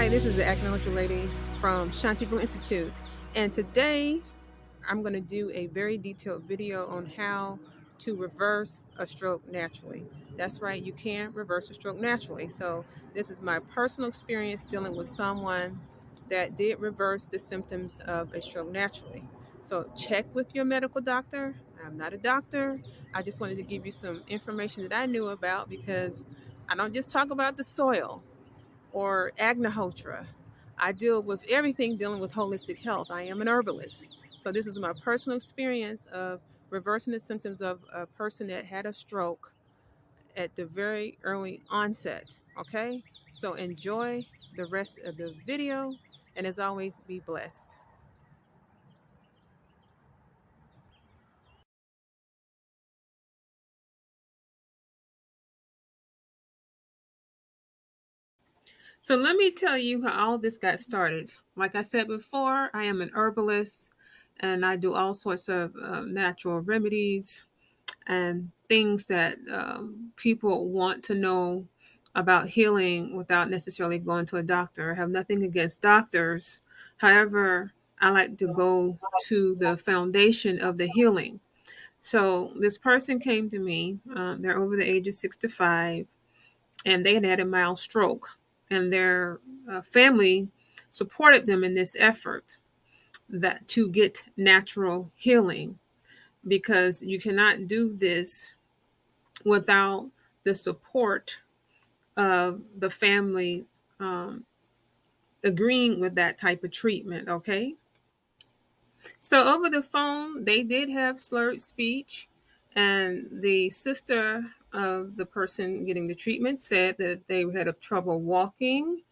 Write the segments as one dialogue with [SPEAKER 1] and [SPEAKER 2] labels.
[SPEAKER 1] Hi, this is the Agnihotra Lady from Shantidee Institute, and today I'm going to do a very detailed video on how to reverse a stroke naturally. That's right, you can reverse a stroke naturally. So this is my personal experience dealing with someone that did reverse the symptoms of a stroke naturally. So check with your medical doctor. I'm not a doctor. I just wanted to give you some information that I knew about because I don't just talk about the soil or Agnihotra. I deal with everything dealing with holistic health. I am an herbalist. So this is my personal experience of reversing the symptoms of a person that had a stroke at the very early onset. Okay? So enjoy the rest of the video, and as always, be blessed. So let me tell you how all this got started. Like I said before, I am an herbalist and I do all sorts of natural remedies and things that people want to know about healing without necessarily going to a doctor. I have nothing against doctors. However, I like to go to the foundation of the healing. So this person came to me. They're over the age of 65, and they had a mild stroke, and their family supported them in this effort that to get natural healing, because you cannot do this without the support of the family um, agreeing with that type of treatment. Okay. So over the phone, they did have slurred speech, and the sister of the person getting the treatment said that they had a trouble walking,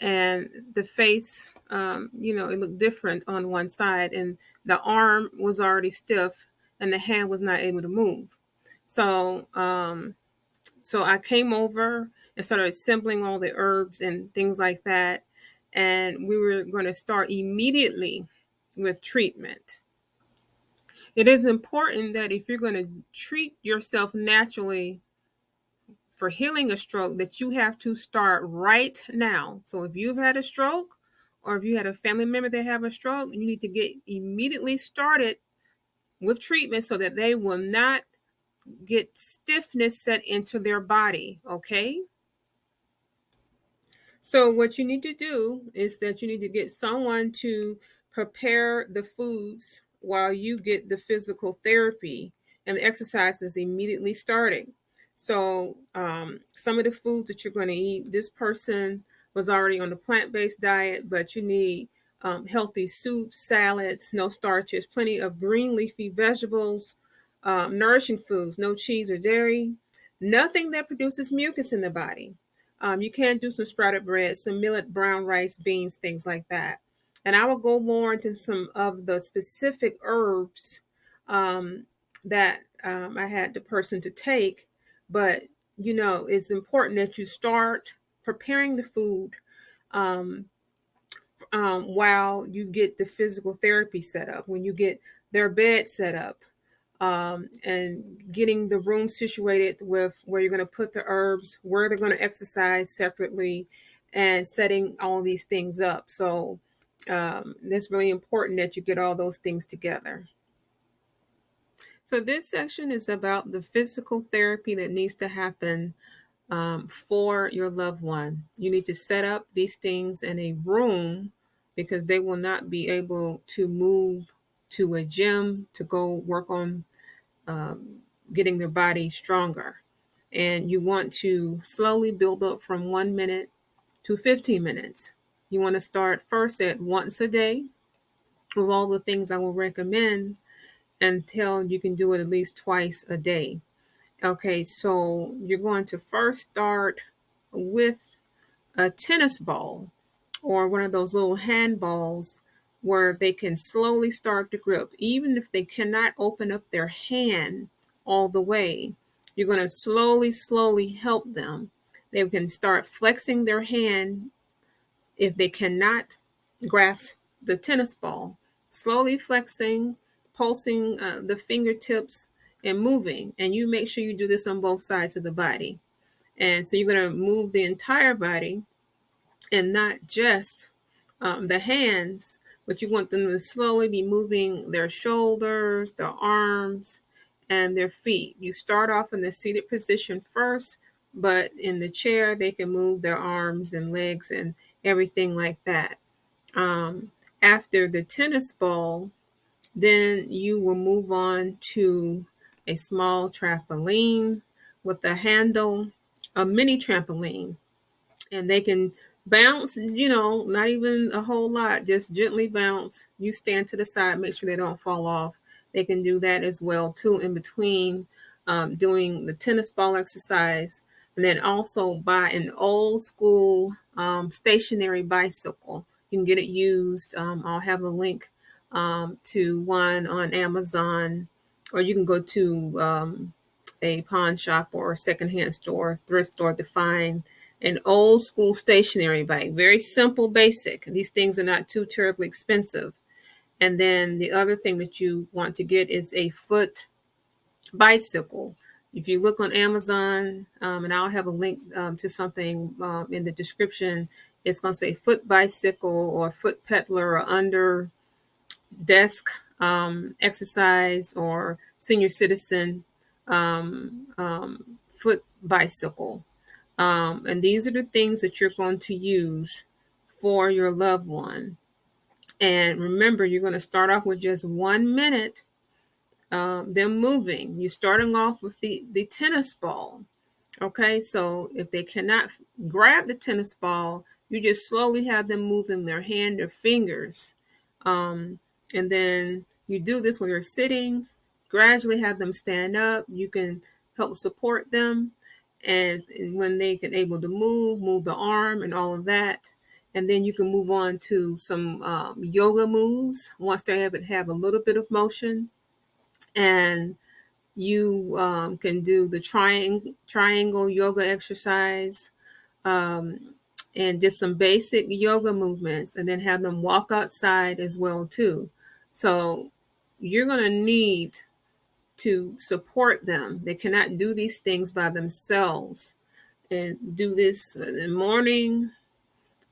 [SPEAKER 1] and the face, it looked different on one side, and the arm was already stiff, and the hand was not able to move. So I came over and started assembling all the herbs and things like that. And we were going to start immediately with treatment. It is important that if you're going to treat yourself naturally for healing a stroke, that you have to start right now. So if you've had a stroke, or if you had a family member that have a stroke, you need to get immediately started with treatment so that they will not get stiffness set into their body. Okay. So what you need to do is that you need to get someone to prepare the foods while you get the physical therapy and the exercises immediately starting. So some of the foods that you're going to eat, this person was already on a plant-based diet, but you need healthy soups, salads, no starches, plenty of green leafy vegetables, nourishing foods, no cheese or dairy, nothing that produces mucus in the body. You can do some sprouted bread, some millet, brown rice, beans, things like that. And I will go more into some of the specific herbs that I had the person to take. But, it's important that you start preparing the food um, while you get the physical therapy set up, when you get their bed set up, and getting the room situated with where you're going to put the herbs, where they're going to exercise separately, and setting all these things up. So it's really important that you get all those things together. So this section is about the physical therapy that needs to happen for your loved one. You need to set up these things in a room because they will not be able to move to a gym to go work on getting their body stronger. And you want to slowly build up from 1 minute to 15 minutes. You want to start first at once a day with all the things I will recommend until you can do it at least twice a day. Okay, so you're going to first start with a tennis ball or one of those little handballs where they can slowly start to grip. Even if they cannot open up their hand all the way, you're going to slowly help them. They can start flexing their hand if they cannot grasp the tennis ball, slowly flexing, pulsing the fingertips and moving. And you make sure you do this on both sides of the body. And so you're going to move the entire body and not just the hands, but you want them to slowly be moving their shoulders, their arms, and their feet. You start off in the seated position first, but in the chair, they can move their arms and legs and everything like that. Um, After the tennis ball, then you will move on to a small trampoline with a handle, a mini trampoline, and they can bounce, not even a whole lot, just gently bounce. You stand to the side, make sure they don't fall off. They can do that as well too in between doing the tennis ball exercise. And then also buy an old school stationary bicycle. You can get it used. I'll have a link to one on Amazon, or you can go to a pawn shop or a secondhand store, thrift store, to find an old school stationary bike. Very simple, basic. These things are not too terribly expensive. And then the other thing that you want to get is a foot bicycle. If you look on Amazon, and I'll have a link to something in the description, it's going to say foot bicycle or foot peddler or under desk exercise or senior citizen foot bicycle. And these are the things that you're going to use for your loved one. And remember, you're going to start off with just 1 minute, them moving. You're starting off with the tennis ball. Okay, so if they cannot grab the tennis ball, you just slowly have them moving their hand or fingers. And then you do this when they're sitting, gradually have them stand up. You can help support them. And when they can able to move the arm and all of that. And then you can move on to some yoga moves once they have a little bit of motion. And you can do the triangle yoga exercise, and just some basic yoga movements, and then have them walk outside as well too. So you're going to need to support them. They cannot do these things by themselves, and do this in the morning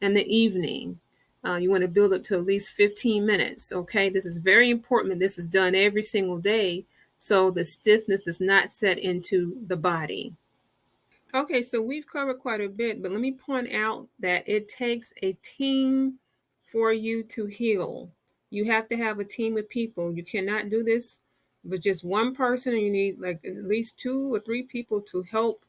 [SPEAKER 1] and the evening. You want to build up to at least 15 minutes. Okay, this is very important that this is done every single day so the stiffness does not set into the body. Okay, so we've covered quite a bit, but let me point out that it takes a team for you to heal. You have to have a team of people. You cannot do this with just one person, and you need like at least 2 or 3 people to help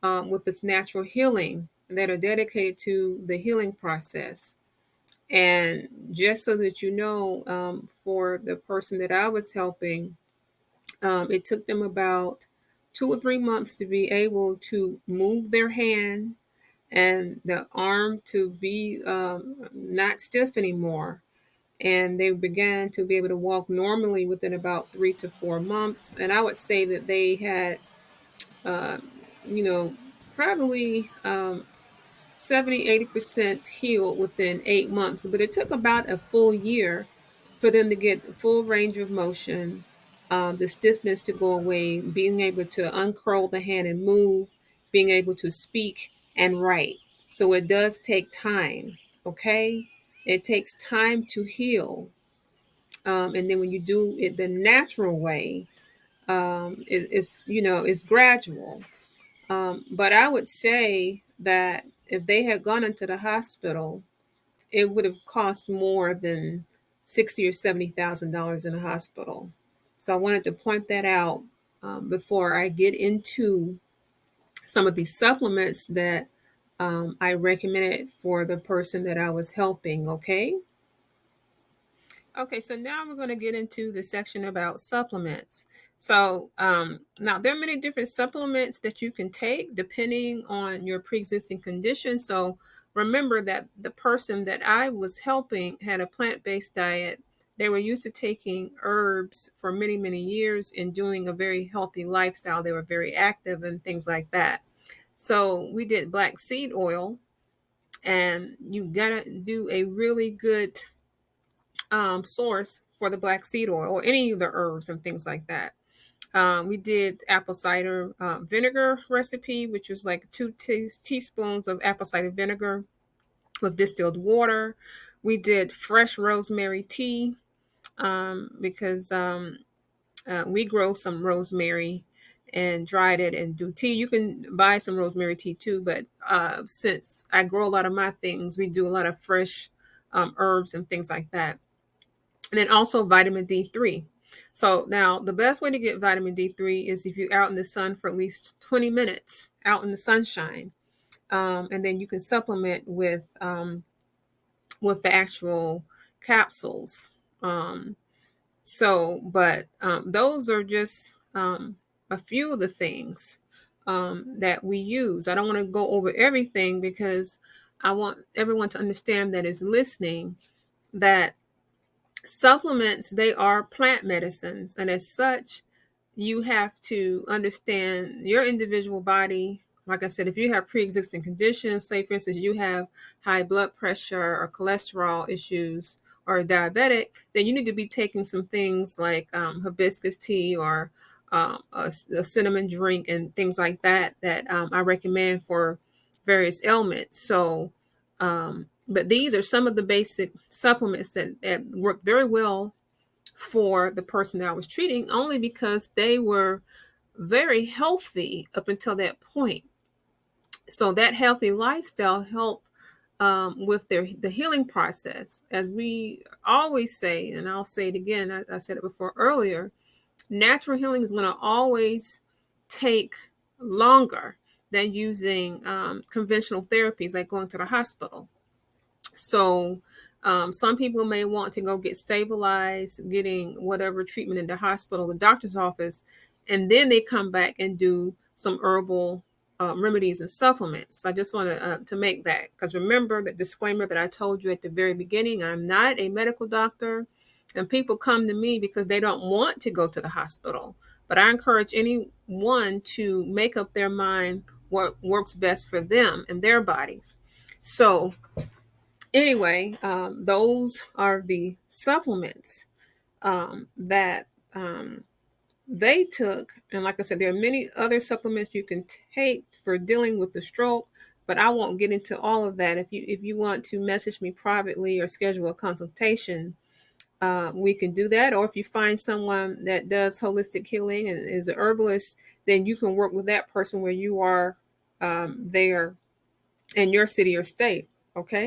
[SPEAKER 1] with this natural healing that are dedicated to the healing process. And just so that you know, for the person that I was helping, it took them about 2 or 3 months to be able to move their hand and the arm to be not stiff anymore. And they began to be able to walk normally within about 3 to 4 months. And I would say that they had, uh, you know, probably 70-80% healed within 8 months, but it took about a full year for them to get the full range of motion, the stiffness to go away, being able to uncurl the hand and move, being able to speak and write. So it does take time, okay? It takes time to heal. And then when you do it the natural way, it's gradual. But I would say that if they had gone into the hospital, it would have cost more than $60,000 or $70,000 in the hospital. So I wanted to point that out before I get into some of these supplements that I recommended for the person that I was helping. Okay. Okay, so now we're going to get into the section about supplements. So now there are many different supplements that you can take depending on your pre-existing condition. So remember that the person that I was helping had a plant-based diet. They were used to taking herbs for many, many years and doing a very healthy lifestyle. They were very active and things like that. So we did black seed oil, and you got to do a really good source for the black seed oil or any of the herbs and things like that. We did apple cider vinegar recipe, which was like 2 teaspoons of apple cider vinegar with distilled water. We did fresh rosemary tea because we grow some rosemary and dried it and do tea. You can buy some rosemary tea too, but since I grow a lot of my things, we do a lot of fresh herbs and things like that. And then also vitamin D3. So now the best way to get vitamin D3 is if you're out in the sun for at least 20 minutes out in the sunshine. And then you can supplement with the actual capsules. Um, but those are just a few of the things that we use. I don't want to go over everything because I want everyone to understand that is listening that supplements, they are plant medicines, and as such you have to understand your individual body. Like I said, if you have pre-existing conditions, say for instance you have high blood pressure or cholesterol issues or diabetic, then you need to be taking some things like hibiscus tea or a cinnamon drink and things like that that I recommend for various ailments. But these are some of the basic supplements that work very well for the person that I was treating, only because they were very healthy up until that point. So that healthy lifestyle helped with the healing process. As we always say, and I'll say it again, I said it before earlier, natural healing is going to always take longer than using conventional therapies like going to the hospital. So some people may want to go get stabilized, getting whatever treatment in the hospital, the doctor's office, and then they come back and do some herbal remedies and supplements. So I just want to make that, because remember the disclaimer that I told you at the very beginning, I'm not a medical doctor, and people come to me because they don't want to go to the hospital. But I encourage anyone to make up their mind what works best for them and their bodies. So anyway, those are the supplements that they took. And like I said, there are many other supplements you can take for dealing with the stroke, but I won't get into all of that. If you want to message me privately or schedule a consultation, we can do that. Or if you find someone that does holistic healing and is a herbalist, then you can work with that person where you are there in your city or state. Okay.